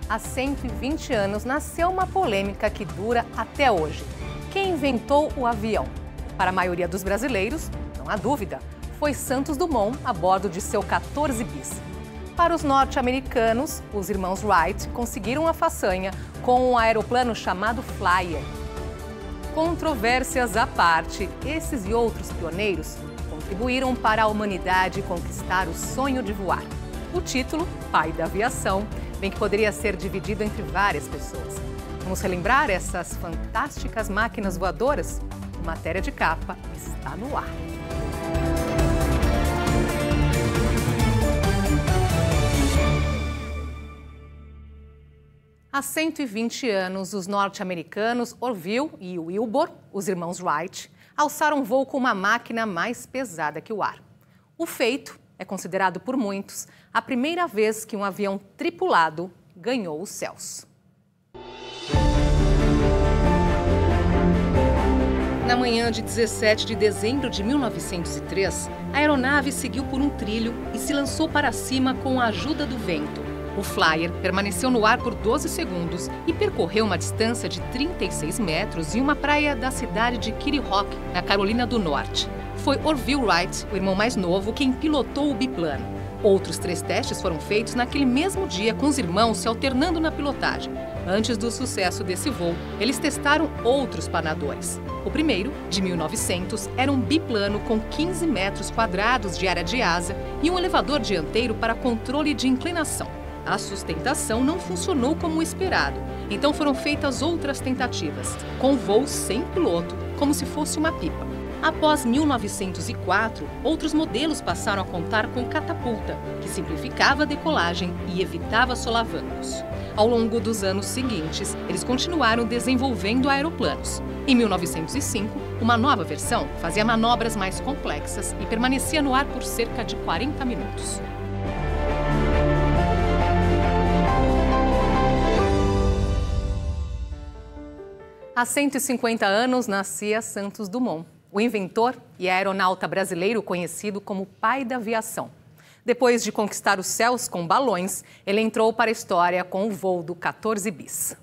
há 120 anos nasceu uma polêmica que dura até hoje. Quem inventou o avião? Para a maioria dos brasileiros, não há dúvida, foi Santos Dumont a bordo de seu 14 bis. Para os norte-americanos, os irmãos Wright conseguiram a façanha com um aeroplano chamado Flyer. Controvérsias à parte, esses e outros pioneiros contribuíram para a humanidade conquistar o sonho de voar. O título, Pai da Aviação, bem que poderia ser dividido entre várias pessoas. Vamos relembrar essas fantásticas máquinas voadoras? Matéria de capa está no ar. Há 120 anos, os norte-americanos Orville e Wilbur, os irmãos Wright, alçaram voo com uma máquina mais pesada que o ar. O feito é considerado por muitos a primeira vez que um avião tripulado ganhou os céus. Na manhã de 17 de dezembro de 1903, a aeronave seguiu por um trilho e se lançou para cima com a ajuda do vento. O Flyer permaneceu no ar por 12 segundos e percorreu uma distância de 36 metros em uma praia da cidade de Kitty Hawk, na Carolina do Norte. Foi Orville Wright, o irmão mais novo, quem pilotou o biplano. Outros 3 testes foram feitos naquele mesmo dia, com os irmãos se alternando na pilotagem. Antes do sucesso desse voo, eles testaram outros planadores. O primeiro, de 1900, era um biplano com 15 metros quadrados de área de asa e um elevador dianteiro para controle de inclinação. A sustentação não funcionou como esperado, então foram feitas outras tentativas, com voo sem piloto, como se fosse uma pipa. Após 1904, outros modelos passaram a contar com catapulta, que simplificava a decolagem e evitava solavancos. Ao longo dos anos seguintes, eles continuaram desenvolvendo aeroplanos. Em 1905, uma nova versão fazia manobras mais complexas e permanecia no ar por cerca de 40 minutos. Há 150 anos nascia Santos Dumont, o inventor e aeronauta brasileiro conhecido como Pai da Aviação. Depois de conquistar os céus com balões, ele entrou para a história com o voo do 14 bis.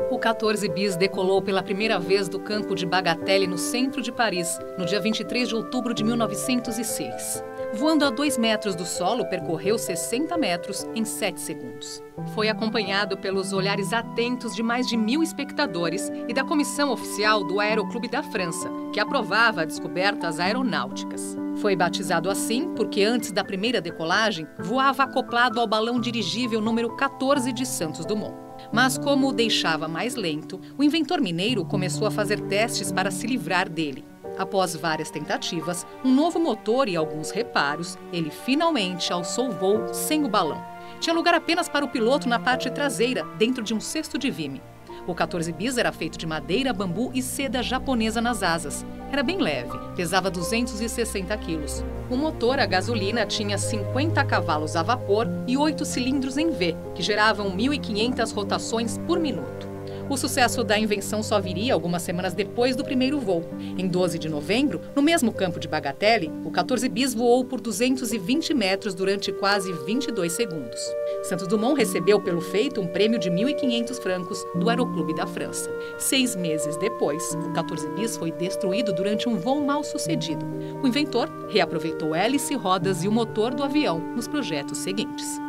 O 14 bis decolou pela primeira vez do campo de Bagatelle, no centro de Paris, no dia 23 de outubro de 1906. Voando a 2 metros do solo, percorreu 60 metros em 7 segundos. Foi acompanhado pelos olhares atentos de mais de 1000 espectadores e da comissão oficial do Aeroclube da França, que aprovava descobertas aeronáuticas. Foi batizado assim porque antes da primeira decolagem, voava acoplado ao balão dirigível número 14 de Santos Dumont. Mas como o deixava mais lento, o inventor mineiro começou a fazer testes para se livrar dele. Após várias tentativas, um novo motor e alguns reparos, ele finalmente alçou o voo sem o balão. Tinha lugar apenas para o piloto na parte traseira, dentro de um cesto de vime. O 14 bis era feito de madeira, bambu e seda japonesa nas asas. Era bem leve, pesava 260 quilos. O motor a gasolina tinha 50 cavalos a vapor e 8 cilindros em V, que geravam 1.500 rotações por minuto. O sucesso da invenção só viria algumas semanas depois do primeiro voo. Em 12 de novembro, no mesmo campo de Bagatelle, o 14 bis voou por 220 metros durante quase 22 segundos. Santos Dumont recebeu pelo feito um prêmio de 1.500 francos do Aeroclube da França. 6 meses depois, o 14 bis foi destruído durante um voo mal sucedido. O inventor reaproveitou hélice, rodas e o motor do avião nos projetos seguintes.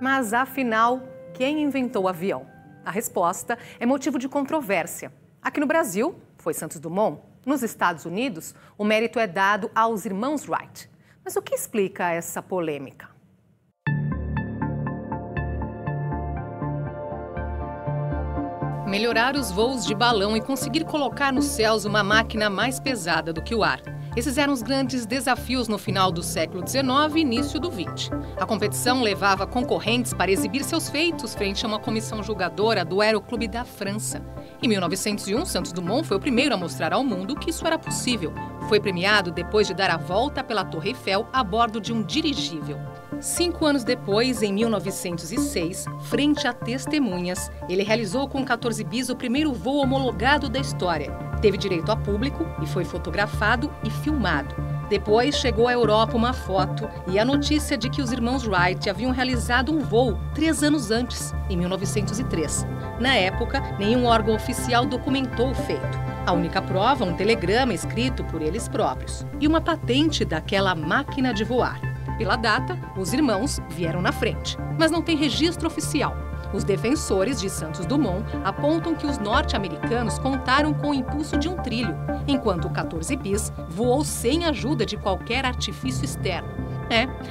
Mas, afinal, quem inventou o avião? A resposta é motivo de controvérsia. Aqui no Brasil, foi Santos Dumont. Nos Estados Unidos, o mérito é dado aos irmãos Wright. Mas o que explica essa polêmica? Melhorar os voos de balão e conseguir colocar nos céus uma máquina mais pesada do que o ar. Esses eram os grandes desafios no final do século XIX e início do XX. A competição levava concorrentes para exibir seus feitos frente a uma comissão julgadora do Aeroclube da França. Em 1901, Santos Dumont foi o primeiro a mostrar ao mundo que isso era possível. Foi premiado depois de dar a volta pela Torre Eiffel a bordo de um dirigível. 5 anos depois, em 1906, frente a testemunhas, ele realizou com 14 bis o primeiro voo homologado da história. Teve direito a público e foi fotografado e filmado. Depois chegou à Europa uma foto e a notícia de que os irmãos Wright haviam realizado um voo 3 anos antes, em 1903. Na época, nenhum órgão oficial documentou o feito. A única prova, um telegrama escrito por eles próprios e uma patente daquela máquina de voar. Pela data, os irmãos vieram na frente, mas não tem registro oficial. Os defensores de Santos Dumont apontam que os norte-americanos contaram com o impulso de um trilho, enquanto o 14 bis voou sem ajuda de qualquer artifício externo.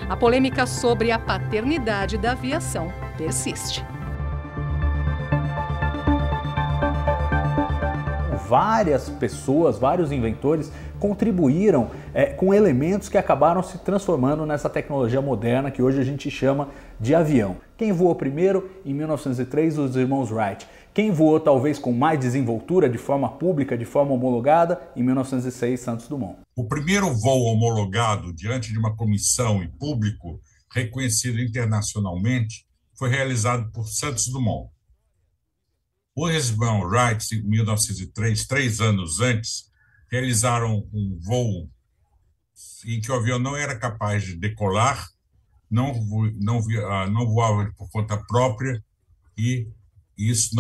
A polêmica sobre a paternidade da aviação persiste. Várias pessoas, vários inventores contribuíram com elementos que acabaram se transformando nessa tecnologia moderna que hoje a gente chama de avião. Quem voou primeiro? Em 1903, os irmãos Wright. Quem voou talvez com mais desenvoltura, de forma pública, de forma homologada? Em 1906, Santos Dumont. O primeiro voo homologado diante de uma comissão e público reconhecido internacionalmente foi realizado por Santos Dumont. Os irmãos Wright, em 1903, 3 anos antes, realizaram um voo em que o avião não era capaz de decolar, não voava por conta própria e isso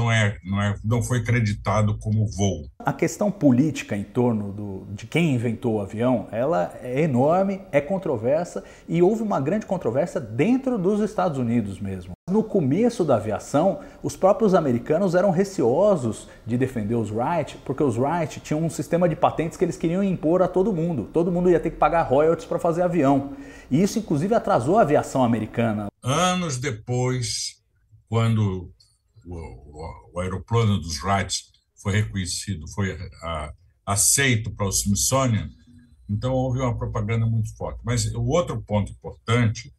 não foi acreditado como voo. A questão política em torno de quem inventou o avião, ela é enorme, é controversa e houve uma grande controvérsia dentro dos Estados Unidos mesmo. No começo da aviação, os próprios americanos eram receosos de defender os Wright, porque os Wright tinham um sistema de patentes que eles queriam impor a todo mundo. Todo mundo ia ter que pagar royalties para fazer avião. E isso, inclusive, atrasou a aviação americana. Anos depois, quando o aeroplano dos Wright foi reconhecido, foi aceito para o Smithsonian, então houve uma propaganda muito forte. Mas o outro ponto importante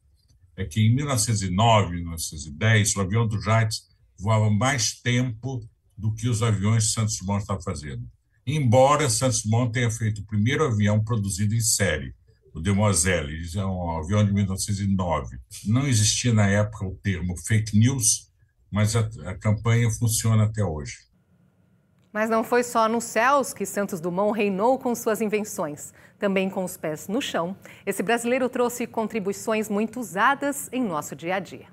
é que em 1909, 1910, o avião dos Wright voava mais tempo do que os aviões que Santos Dumont estava fazendo. Embora Santos Dumont tenha feito o primeiro avião produzido em série, o Demoiselle, é um avião de 1909. Não existia na época o termo fake news, mas a campanha funciona até hoje. Mas não foi só nos céus que Santos Dumont reinou com suas invenções. Também com os pés no chão, esse brasileiro trouxe contribuições muito usadas em nosso dia a dia.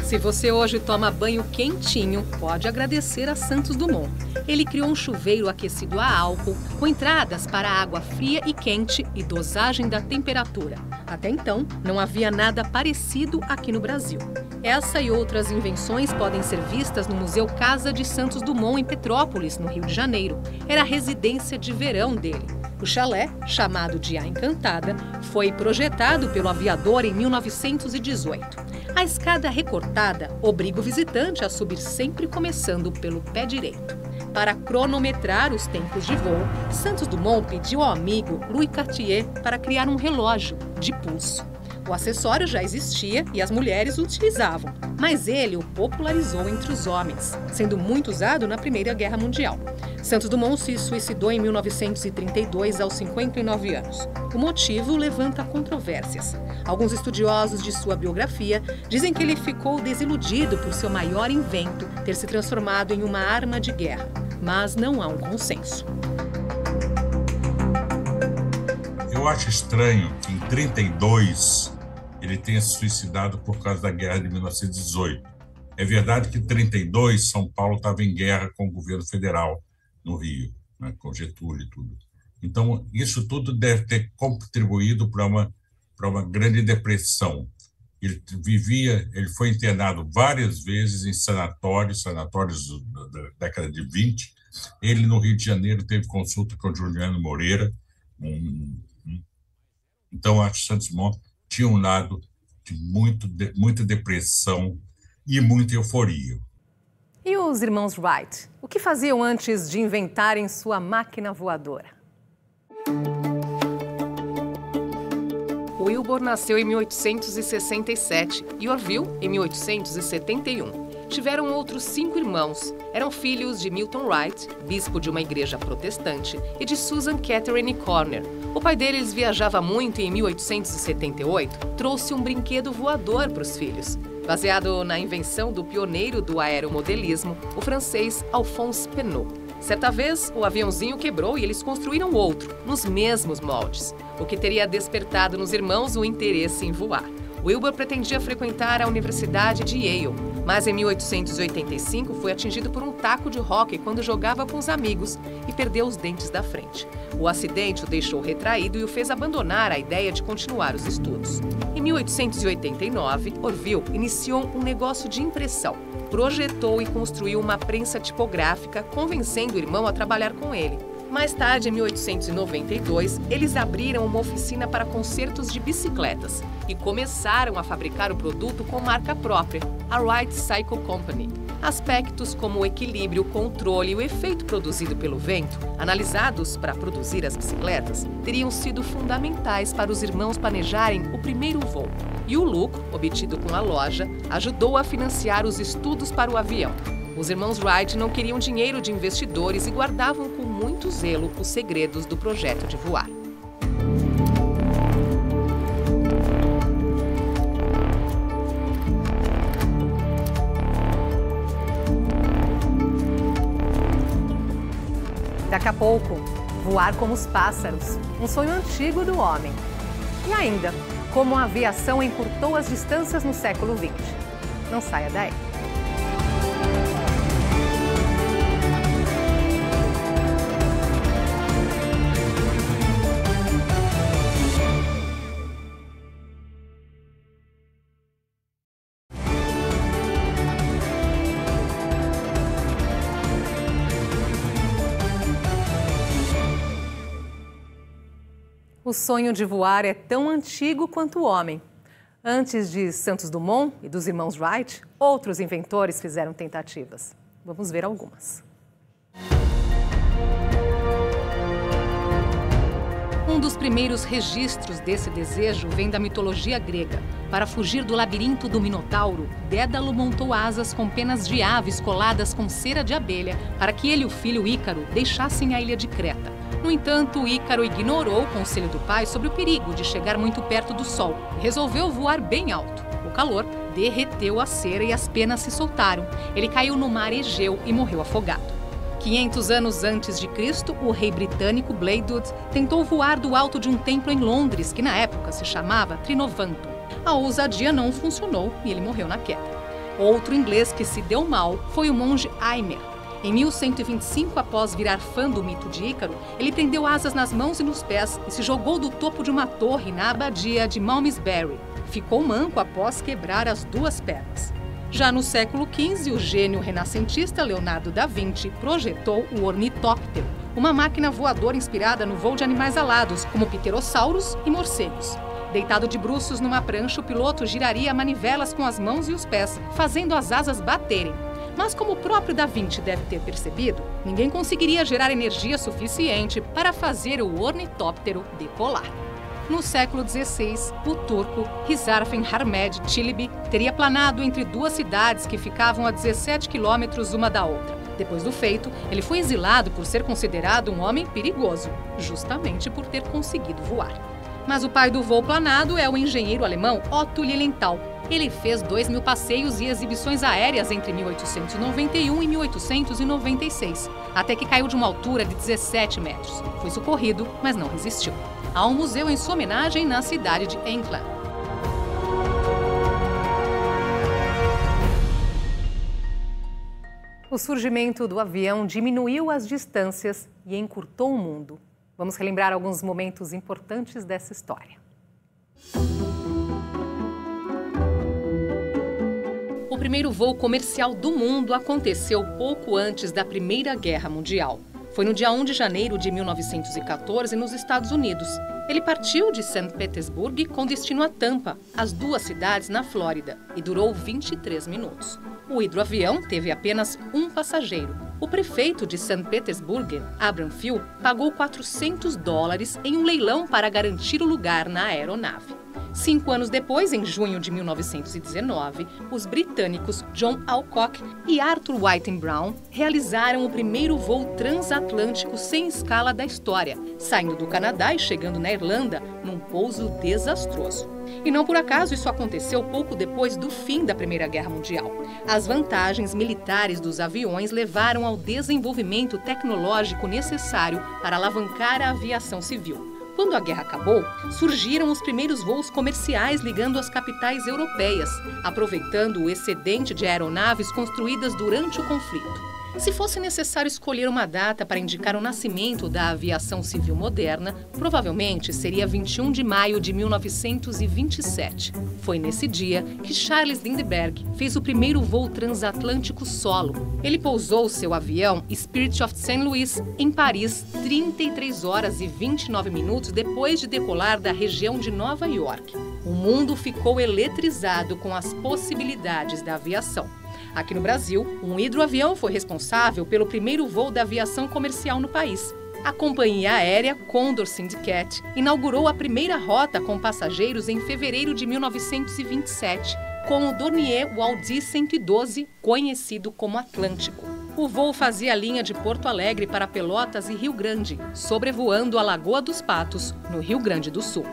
Se você hoje toma banho quentinho, pode agradecer a Santos Dumont. Ele criou um chuveiro aquecido a álcool, com entradas para água fria e quente e dosagem da temperatura. Até então, não havia nada parecido aqui no Brasil. Essa e outras invenções podem ser vistas no Museu Casa de Santos Dumont, em Petrópolis, no Rio de Janeiro. Era a residência de verão dele. O chalé, chamado de A Encantada, foi projetado pelo aviador em 1918. A escada recortada obriga o visitante a subir sempre começando pelo pé direito. Para cronometrar os tempos de voo, Santos Dumont pediu ao amigo Louis Cartier para criar um relógio de pulso. O acessório já existia e as mulheres o utilizavam, mas ele o popularizou entre os homens, sendo muito usado na Primeira Guerra Mundial. Santos Dumont se suicidou em 1932, aos 59 anos. O motivo levanta controvérsias. Alguns estudiosos de sua biografia dizem que ele ficou desiludido por seu maior invento ter se transformado em uma arma de guerra, mas não há um consenso. Eu acho estranho que em 1932 ele tenha se suicidado por causa da guerra de 1918. É verdade que em 1932 São Paulo estava em guerra com o governo federal no Rio, né, com Getúlio e tudo. Então, isso tudo deve ter contribuído para uma grande depressão. Ele foi internado várias vezes em sanatórios da década de 20. Ele, no Rio de Janeiro, teve consulta com o Juliano Moreira. Então, acho que Santos Dumont tinha um lado de muita depressão e muita euforia. E os irmãos Wright? O que faziam antes de inventarem sua máquina voadora? Wilbur nasceu em 1867 e Orville em 1871. tiveram outros 5 irmãos. Eram filhos de Milton Wright, bispo de uma igreja protestante, e de Susan Catherine Corner. O pai deles viajava muito e em 1878 trouxe um brinquedo voador para os filhos, baseado na invenção do pioneiro do aeromodelismo, o francês Alphonse Pénaud. Certa vez, o aviãozinho quebrou e eles construíram outro, nos mesmos moldes, o que teria despertado nos irmãos o interesse em voar. Wilbur pretendia frequentar a Universidade de Yale, mas em 1885 foi atingido por um taco de hóquei quando jogava com os amigos e perdeu os dentes da frente. O acidente o deixou retraído e o fez abandonar a ideia de continuar os estudos. Em 1889, Orville iniciou um negócio de impressão. Projetou e construiu uma prensa tipográfica, convencendo o irmão a trabalhar com ele. Mais tarde, em 1892, eles abriram uma oficina para consertos de bicicletas e começaram a fabricar o produto com marca própria, a Wright Cycle Company. Aspectos como o equilíbrio, o controle e o efeito produzido pelo vento, analisados para produzir as bicicletas, teriam sido fundamentais para os irmãos planejarem o primeiro voo. E o lucro, obtido com a loja, ajudou a financiar os estudos para o avião. Os irmãos Wright não queriam dinheiro de investidores e guardavam com muito zelo os segredos do projeto de voar. Daqui a pouco, voar como os pássaros, um sonho antigo do homem. E ainda, como a aviação encurtou as distâncias no século XX. Não saia daí. O sonho de voar é tão antigo quanto o homem. Antes de Santos Dumont e dos irmãos Wright, outros inventores fizeram tentativas. Vamos ver algumas. Um dos primeiros registros desse desejo vem da mitologia grega. Para fugir do labirinto do Minotauro, Dédalo montou asas com penas de aves coladas com cera de abelha para que ele e o filho Ícaro deixassem a ilha de Creta. No entanto, Ícaro ignorou o conselho do pai sobre o perigo de chegar muito perto do sol e resolveu voar bem alto. O calor derreteu a cera e as penas se soltaram. Ele caiu no mar Egeu e morreu afogado. 500 anos antes de Cristo, o rei britânico Bladud tentou voar do alto de um templo em Londres, que na época se chamava Trinovantum. A ousadia não funcionou e ele morreu na queda. Outro inglês que se deu mal foi o monge Aymer. Em 1125, após virar fã do mito de Ícaro, ele prendeu asas nas mãos e nos pés e se jogou do topo de uma torre na abadia de Malmesbury. Ficou manco após quebrar as 2 pernas. Já no século XV, o gênio renascentista Leonardo da Vinci projetou o ornitóptero, uma máquina voadora inspirada no voo de animais alados, como pterossauros e morcegos. Deitado de bruços numa prancha, o piloto giraria manivelas com as mãos e os pés, fazendo as asas baterem. Mas como o próprio Da Vinci deve ter percebido, ninguém conseguiria gerar energia suficiente para fazer o ornitóptero decolar. No século XVI, o turco Hizarfen Harmed Çelebi teria planado entre 2 cidades que ficavam a 17 quilômetros uma da outra. Depois do feito, ele foi exilado por ser considerado um homem perigoso, justamente por ter conseguido voar. Mas o pai do voo planado é o engenheiro alemão Otto Lilienthal. Ele fez 2.000 passeios e exibições aéreas entre 1891 e 1896, até que caiu de uma altura de 17 metros. Foi socorrido, mas não resistiu. Há um museu em sua homenagem na cidade de Enkla. O surgimento do avião diminuiu as distâncias e encurtou o mundo. Vamos relembrar alguns momentos importantes dessa história. O primeiro voo comercial do mundo aconteceu pouco antes da Primeira Guerra Mundial. Foi no dia 1 de janeiro de 1914, nos Estados Unidos. Ele partiu de St. Petersburg com destino a Tampa, as 2 cidades na Flórida, e durou 23 minutos. O hidroavião teve apenas um passageiro. O prefeito de St. Petersburg, Abram Field, pagou $400 em um leilão para garantir o lugar na aeronave. 5 anos depois, em junho de 1919, os britânicos John Alcock e Arthur Whiting Brown realizaram o primeiro voo transatlântico sem escala da história, saindo do Canadá e chegando na Irlanda num pouso desastroso. E não por acaso isso aconteceu pouco depois do fim da Primeira Guerra Mundial. As vantagens militares dos aviões levaram ao desenvolvimento tecnológico necessário para alavancar a aviação civil. Quando a guerra acabou, surgiram os primeiros voos comerciais ligando as capitais europeias, aproveitando o excedente de aeronaves construídas durante o conflito. Se fosse necessário escolher uma data para indicar o nascimento da aviação civil moderna, provavelmente seria 21 de maio de 1927. Foi nesse dia que Charles Lindbergh fez o primeiro voo transatlântico solo. Ele pousou seu avião Spirit of St. Louis em Paris 33 horas e 29 minutos depois de decolar da região de Nova York. O mundo ficou eletrizado com as possibilidades da aviação. Aqui no Brasil, um hidroavião foi responsável pelo primeiro voo da aviação comercial no país. A companhia aérea Condor Syndicate inaugurou a primeira rota com passageiros em fevereiro de 1927, com o Dornier Waldy 112, conhecido como Atlântico. O voo fazia a linha de Porto Alegre para Pelotas e Rio Grande, sobrevoando a Lagoa dos Patos, no Rio Grande do Sul.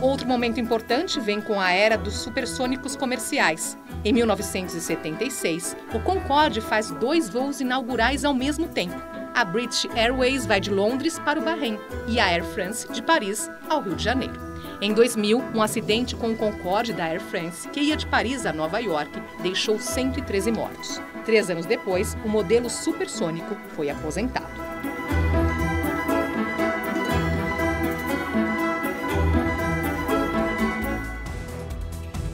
Outro momento importante vem com a era dos supersônicos comerciais. Em 1976, o Concorde faz 2 voos inaugurais ao mesmo tempo. A British Airways vai de Londres para o Bahrein e a Air France de Paris ao Rio de Janeiro. Em 2000, um acidente com o Concorde da Air France, que ia de Paris a Nova York, deixou 113 mortos. 3 anos depois, o modelo supersônico foi aposentado.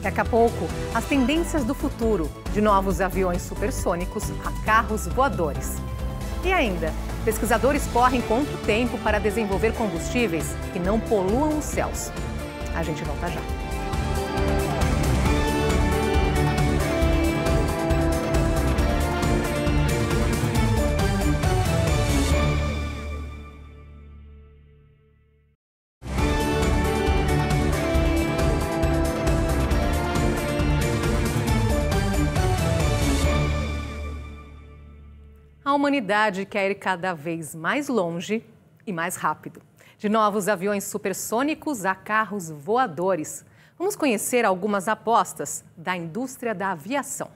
Daqui a pouco, as tendências do futuro, de novos aviões supersônicos a carros voadores. E ainda, pesquisadores correm contra o tempo para desenvolver combustíveis que não poluam os céus. A gente volta já. A humanidade quer ir cada vez mais longe e mais rápido. De novos aviões supersônicos a carros voadores. Vamos conhecer algumas apostas da indústria da aviação.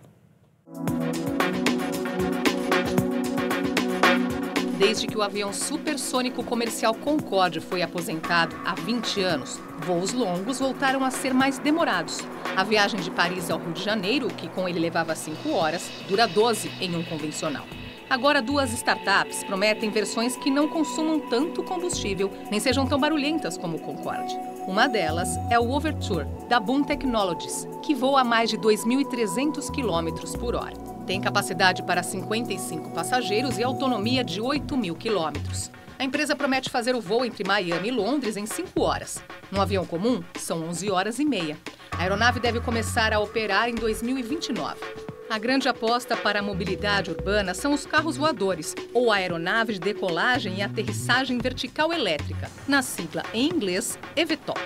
Desde que o avião supersônico comercial Concorde foi aposentado há 20 anos, voos longos voltaram a ser mais demorados. A viagem de Paris ao Rio de Janeiro, que com ele levava 5 horas, dura 12 em um convencional. Agora, 2 startups prometem versões que não consumam tanto combustível, nem sejam tão barulhentas como o Concorde. Uma delas é o Overture, da Boom Technologies, que voa a mais de 2.300 km por hora. Tem capacidade para 55 passageiros e autonomia de 8.000 km. A empresa promete fazer o voo entre Miami e Londres em 5 horas. Num avião comum, são 11 horas e meia. A aeronave deve começar a operar em 2029. A grande aposta para a mobilidade urbana são os carros voadores, ou a aeronave de decolagem e aterrissagem vertical elétrica, na sigla em inglês eVTOL.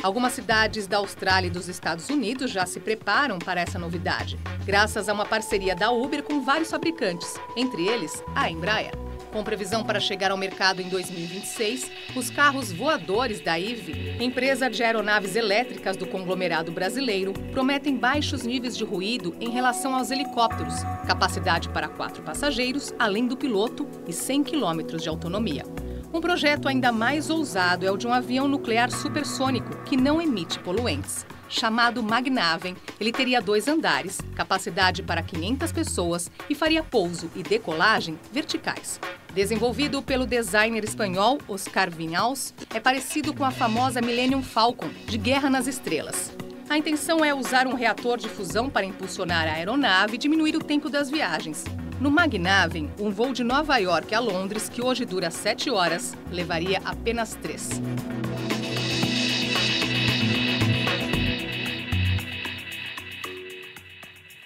Algumas cidades da Austrália e dos Estados Unidos já se preparam para essa novidade, graças a uma parceria da Uber com vários fabricantes, entre eles a Embraer. Com previsão para chegar ao mercado em 2026, os carros voadores da Eve, empresa de aeronaves elétricas do conglomerado brasileiro, prometem baixos níveis de ruído em relação aos helicópteros, capacidade para 4 passageiros, além do piloto, e 100 km de autonomia. Um projeto ainda mais ousado é o de um avião nuclear supersônico que não emite poluentes. Chamado Magnaven, ele teria 2 andares, capacidade para 500 pessoas e faria pouso e decolagem verticais. Desenvolvido pelo designer espanhol Oscar Viñals, é parecido com a famosa Millennium Falcon, de Guerra nas Estrelas. A intenção é usar um reator de fusão para impulsionar a aeronave e diminuir o tempo das viagens. No Magnaven, um voo de Nova York a Londres, que hoje dura 7 horas, levaria apenas 3.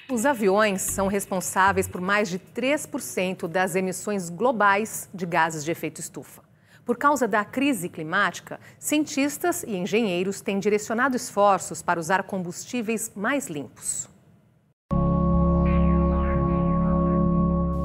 Os aviões são responsáveis por mais de 3% das emissões globais de gases de efeito estufa. Por causa da crise climática, cientistas e engenheiros têm direcionado esforços para usar combustíveis mais limpos.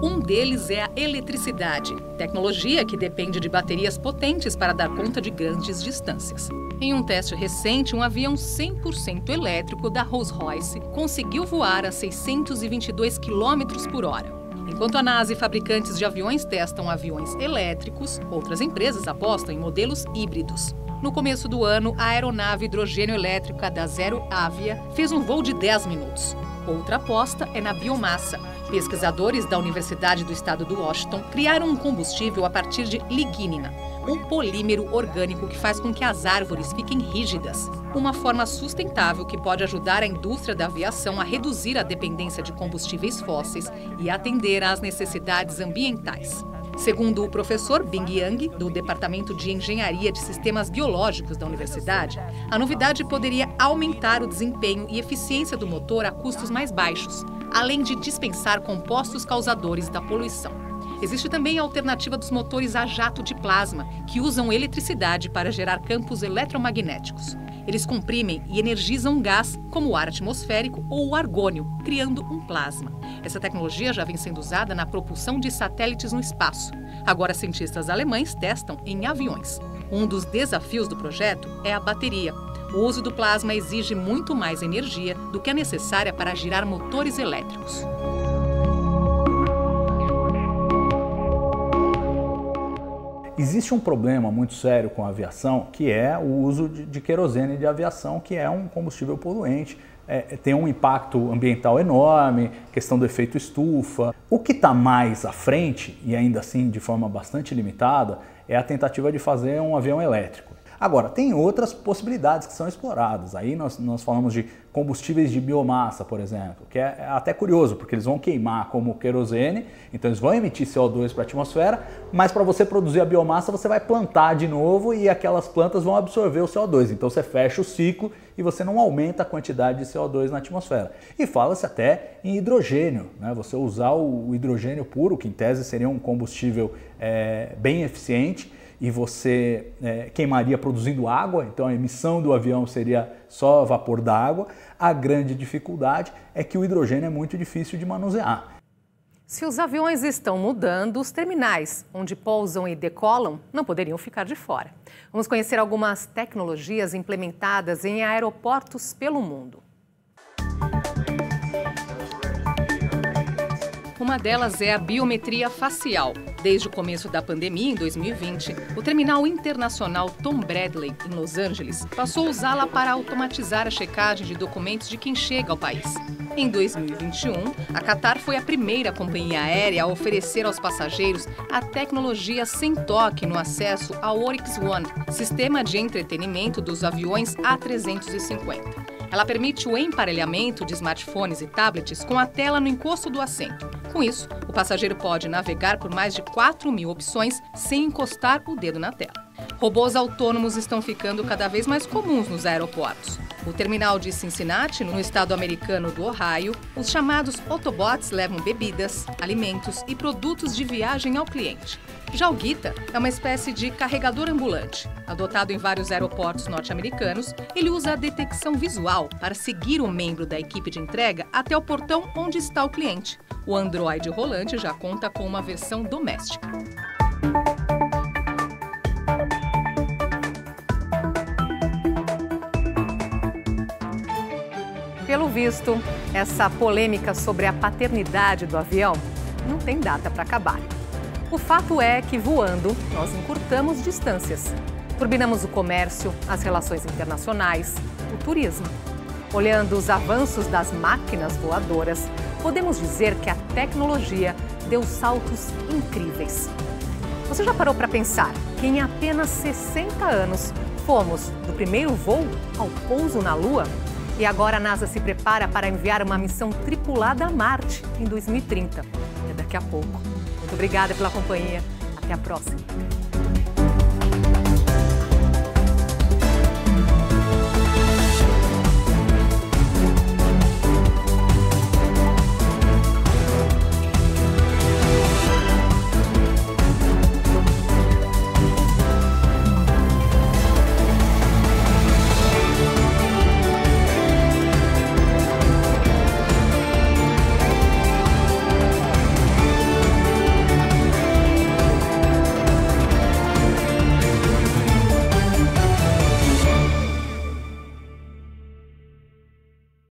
Um deles é a eletricidade, tecnologia que depende de baterias potentes para dar conta de grandes distâncias. Em um teste recente, um avião 100% elétrico da Rolls-Royce conseguiu voar a 622 km por hora. Enquanto a NASA e fabricantes de aviões testam aviões elétricos, outras empresas apostam em modelos híbridos. No começo do ano, a aeronave hidrogênio elétrica da Zero Avia fez um voo de 10 minutos. Outra aposta é na biomassa. Pesquisadores da Universidade do Estado do Washington criaram um combustível a partir de lignina, um polímero orgânico que faz com que as árvores fiquem rígidas. Uma forma sustentável que pode ajudar a indústria da aviação a reduzir a dependência de combustíveis fósseis e atender às necessidades ambientais. Segundo o professor Bing Yang, do Departamento de Engenharia de Sistemas Biológicos da Universidade, a novidade poderia aumentar o desempenho e eficiência do motor a custos mais baixos, além de dispensar compostos causadores da poluição. Existe também a alternativa dos motores a jato de plasma, que usam eletricidade para gerar campos eletromagnéticos. Eles comprimem e energizam um gás, como o ar atmosférico ou o argônio, criando um plasma. Essa tecnologia já vem sendo usada na propulsão de satélites no espaço. Agora, cientistas alemães testam em aviões. Um dos desafios do projeto é a bateria. O uso do plasma exige muito mais energia do que a necessária para girar motores elétricos. Existe um problema muito sério com a aviação, que é o uso de querosene de aviação, que é um combustível poluente, tem um impacto ambiental enorme, questão do efeito estufa. O que está mais à frente, e ainda assim de forma bastante limitada, é a tentativa de fazer um avião elétrico. Agora, tem outras possibilidades que são exploradas. Aí nós falamos de combustíveis de biomassa, por exemplo, que é até curioso, porque eles vão queimar como querosene, então eles vão emitir CO2 para a atmosfera, mas para você produzir a biomassa você vai plantar de novo e aquelas plantas vão absorver o CO2. Então você fecha o ciclo e você não aumenta a quantidade de CO2 na atmosfera. E fala-se até em hidrogênio, né? Você usar o hidrogênio puro, que em tese seria um combustível bem eficiente, e você queimaria produzindo água, então a emissão do avião seria só vapor da água. A grande dificuldade é que o hidrogênio é muito difícil de manusear. Se os aviões estão mudando, os terminais onde pousam e decolam não poderiam ficar de fora. Vamos conhecer algumas tecnologias implementadas em aeroportos pelo mundo. Uma delas é a biometria facial. Desde o começo da pandemia, em 2020, o Terminal Internacional Tom Bradley, em Los Angeles, passou a usá-la para automatizar a checagem de documentos de quem chega ao país. Em 2021, a Qatar foi a primeira companhia aérea a oferecer aos passageiros a tecnologia sem toque no acesso ao Oryx One, sistema de entretenimento dos aviões A350. Ela permite o emparelhamento de smartphones e tablets com a tela no encosto do assento. Com isso, o passageiro pode navegar por mais de 4.000 opções sem encostar o dedo na tela. Robôs autônomos estão ficando cada vez mais comuns nos aeroportos. No terminal de Cincinnati, no estado americano do Ohio, os chamados Autobots levam bebidas, alimentos e produtos de viagem ao cliente. Já o Guita é uma espécie de carregador ambulante. Adotado em vários aeroportos norte-americanos, ele usa a detecção visual para seguir o membro da equipe de entrega até o portão onde está o cliente. O Android rolante já conta com uma versão doméstica. Pelo visto, essa polêmica sobre a paternidade do avião não tem data para acabar. O fato é que, voando, nós encurtamos distâncias. Turbinamos o comércio, as relações internacionais, o turismo. Olhando os avanços das máquinas voadoras, podemos dizer que a tecnologia deu saltos incríveis. Você já parou para pensar que em apenas 60 anos fomos do primeiro voo ao pouso na Lua? E agora a NASA se prepara para enviar uma missão tripulada a Marte em 2030. É daqui a pouco. Muito obrigada pela companhia. Até a próxima.